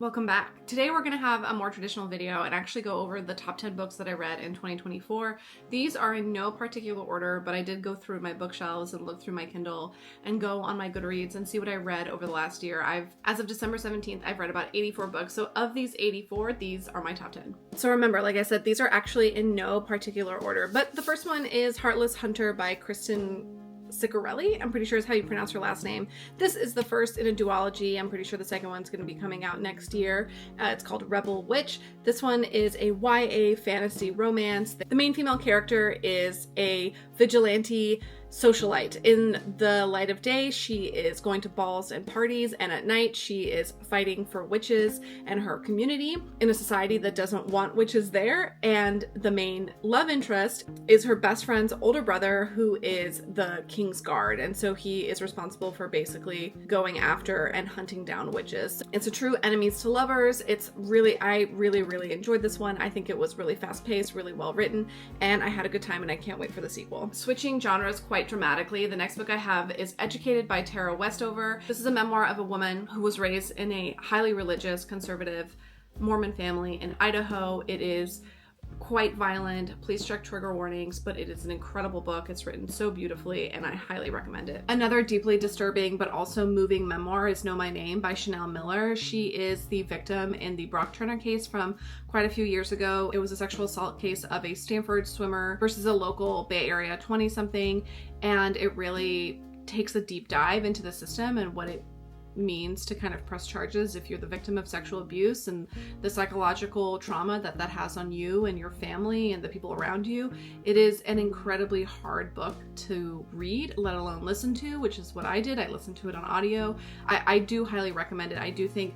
Welcome back. Today we're going to have a more traditional video and actually go over the top 10 books that I read in 2024. These are in no particular order, but I did go through my bookshelves and look through my Kindle and go on my Goodreads and see what I read over the last year. As of December 17th, I've read about 84 books. So of these 84, these are my top 10. So remember, like I said, these are actually in no particular order, but the first one is Heartless Hunter by Kristen Ciccarelli, I'm pretty sure is how you pronounce her last name. This is the first in a duology. I'm pretty sure the second one's going to be coming out next year. It's called Rebel Witch. This one is a YA fantasy romance. The main female character is a vigilante socialite. In the light of day, she is going to balls and parties, and at night she is fighting for witches and her community in a society that doesn't want witches there. And the main love interest is her best friend's older brother, who is the King's Guard, and so he is responsible for basically going after and hunting down witches. It's a true enemies to lovers. I really enjoyed this one. I think it was really fast-paced, really well written, and I had a good time, and I can't wait for the sequel. Switching genres quite dramatically, the next book I have is Educated by Tara Westover. This is a memoir of a woman who was raised in a highly religious, conservative Mormon family in Idaho. It is quite violent. Please check trigger warnings, but it is an incredible book. It's written so beautifully and I highly recommend it. Another deeply disturbing but also moving memoir is Know My Name by Chanel Miller. She is the victim in the Brock Turner case from quite a few years ago. It was a sexual assault case of a Stanford swimmer versus a local Bay Area 20-something, and it really takes a deep dive into the system and what it means to kind of press charges if you're the victim of sexual abuse and the psychological trauma that has on you and your family and the people around you. It is an incredibly hard book to read, let alone listen to, which is what I did. I listened to it on audio. I do highly recommend it. I do think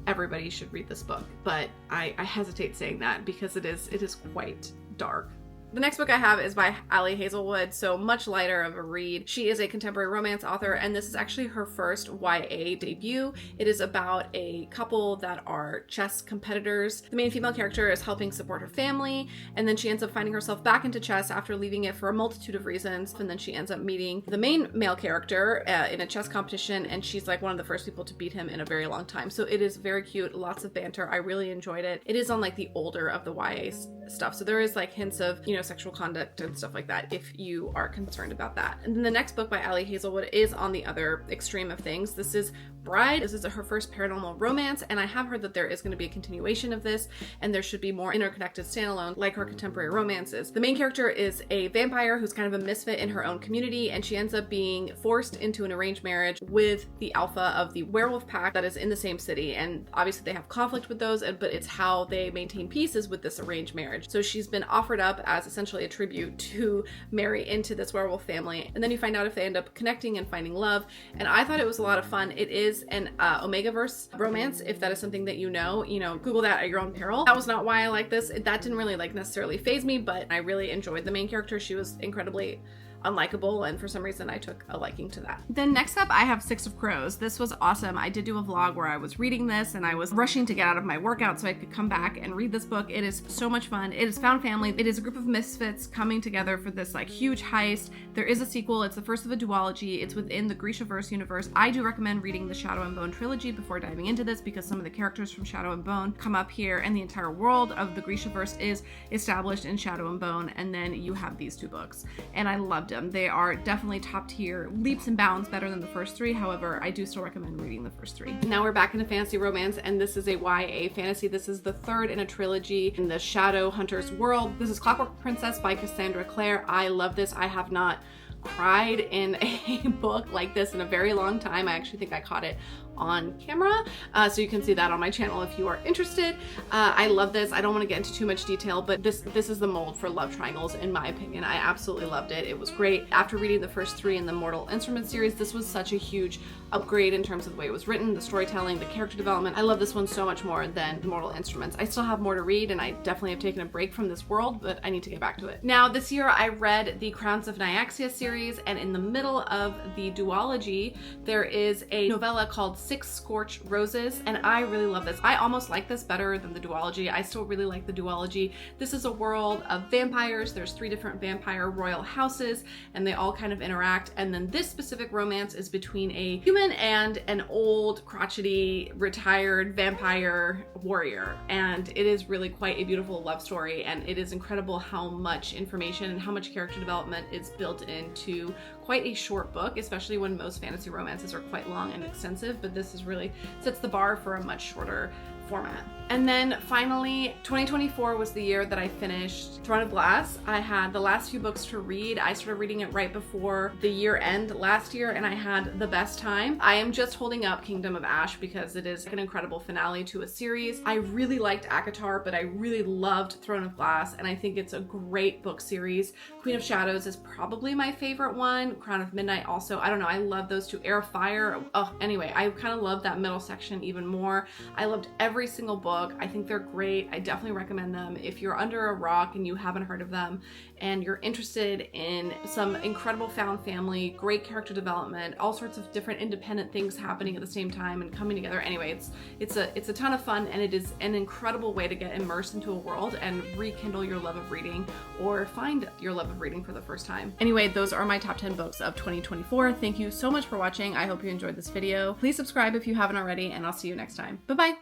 everybody should read this book, but I hesitate saying that because it is quite dark. The next book I have is by Ali Hazelwood, so much lighter of a read. She is a contemporary romance author, and this is actually her first YA debut. It is about a couple that are chess competitors. The main female character is helping support her family, and then she ends up finding herself back into chess after leaving it for a multitude of reasons, and then she ends up meeting the main male character in a chess competition, and she's like one of the first people to beat him in a very long time. So it is very cute, lots of banter. I really enjoyed it. It is on like the older of the YA stuff, so there is like hints of, sexual conduct and stuff like that if you are concerned about that. And then the next book by Ali Hazelwood is on the other extreme of things. This is Bride. This is her first paranormal romance, and I have heard that there is going to be a continuation of this, and there should be more interconnected standalone like her contemporary romances. The main character is a vampire who's kind of a misfit in her own community, and she ends up being forced into an arranged marriage with the alpha of the werewolf pack that is in the same city, and obviously they have conflict with those, but it's how they maintain peace is with this arranged marriage. So she's been offered up as essentially a tribute to marry into this werewolf family, and then you find out if they end up connecting and finding love, and I thought it was a lot of fun. It is an Omegaverse romance, if that is something that you know, Google that at your own peril. That was not why I like this. That didn't really necessarily faze me, but I really enjoyed the main character. She was incredibly unlikable, and for some reason I took a liking to that. Then next up I have Six of Crows. This was awesome. I did do a vlog where I was reading this and I was rushing to get out of my workout so I could come back and read this book. It is so much fun. It is found family. It is a group of misfits coming together for this huge heist. There is a sequel. It's the first of a duology. It's within the Grishaverse universe. I do recommend reading the Shadow and Bone trilogy before diving into this because some of the characters from Shadow and Bone come up here, and the entire world of the Grishaverse is established in Shadow and Bone, and then you have these two books, and I loved them. They are definitely top tier, leaps and bounds better than the first three. However, I do still recommend reading the first three. Now we're back into fantasy romance, and this is a YA fantasy. This is the third in a trilogy in the Shadow Hunters world. This is Clockwork Princess by Cassandra Clare. I love this. I have not cried in a book like this in a very long time. I actually think I caught it on camera, so you can see that on my channel if you are interested. I love this. I don't want to get into too much detail, but this is the mold for love triangles in my opinion. I absolutely loved it. It was great. After reading the first three in the Mortal Instruments series, this was such a huge upgrade in terms of the way it was written, the storytelling, the character development. I love this one so much more than Mortal Instruments. I still have more to read, and I definitely have taken a break from this world, but I need to get back to it. Now this year I read the Crowns of Nyaxia series, and in the middle of the duology there is a novella called Six Scorched Roses, and I really love this. I almost like this better than the duology. I still really like the duology. This is a world of vampires. There's 3 different vampire royal houses, and they all kind of interact. And then this specific romance is between a human and an old, crotchety, retired vampire warrior. And it is really quite a beautiful love story, and it is incredible how much information and how much character development is built into quite a short book, especially when most fantasy romances are quite long and extensive, but this is really sets the bar for a much shorter format. And then finally, 2024 was the year that I finished Throne of Glass. I had the last few books to read. I started reading it right before the year end last year, and I had the best time. I am just holding up Kingdom of Ash because it is an incredible finale to a series. I really liked ACOTAR, but I really loved Throne of Glass, and I think it's a great book series. Queen of Shadows is probably my favorite one. Crown of Midnight also. I don't know. I love those two. Heir of Fire. Oh, anyway, I kind of love that middle section even more. I loved every single book. I think they're great. I definitely recommend them. If you're under a rock and you haven't heard of them and you're interested in some incredible found family, great character development, all sorts of different independent things happening at the same time and coming together. Anyway, it's a ton of fun, and it is an incredible way to get immersed into a world and rekindle your love of reading or find your love of reading for the first time. Anyway, those are my top 10 books of 2024. Thank you so much for watching. I hope you enjoyed this video. Please subscribe if you haven't already, and I'll see you next time. Bye-bye.